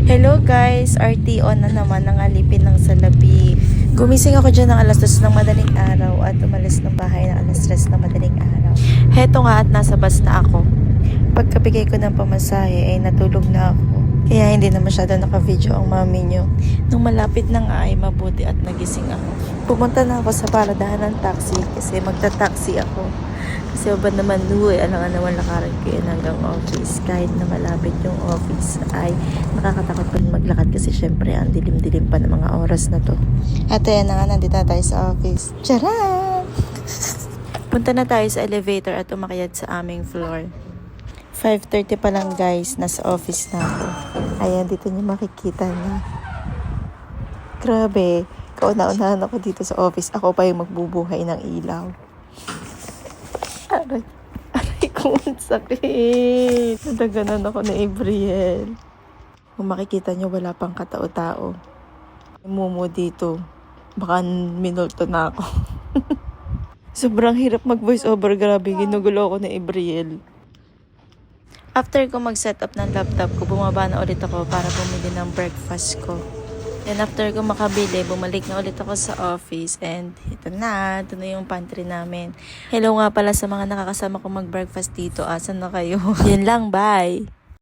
Hello guys, RTO na naman ng alipin ng salapi. Gumising ako dyan ng alas 2 ng madaling araw at umalis ng bahay ng alas 3 ng madaling araw. Heto nga at nasa bus na ako. Pagkabigay ko ng pamasahe ay natulog na ako. Kaya hindi na masyado naka-video ang mami nyo. Nung malapit na nga ay mabuti at nagising ako. Pumunta na ako sa paradahan ng taxi kasi magta-taxi ako. Kasi ba naman alangan naman lakaran ko yun hanggang office. Kahit na malapit yung office ay nakakatakot pa rin maglakad kasi syempre ang dilim-dilim pa ng mga oras na to. At ayan na nga, nandito na tayo sa office. Tcharam! Punta na tayo sa elevator at umakyat sa aming floor. 5:30 pa lang guys, nasa office na ako. Ayan, dito niyo makikita na. Grabe, kauna-unahan ako dito sa office. Ako pa yung magbubuhay ng ilaw. Aray ko, ang sakit. Nadaganan ako ni Abriel. Kung makikita nyo, wala pang katao-tao. Mumu dito. Baka minulto na ako. Sobrang hirap mag-voice over. Grabe, ginugulo ako ni Abriel. After ko mag-set up ng laptop ko, bumaba na ulit ako para bumili ng breakfast ko. And after ko makabili, bumalik na ulit ako sa office. And ito na yung pantry namin. Hello nga pala sa mga nakakasama ko mag-breakfast dito. Asan na kayo? Yun lang, bye!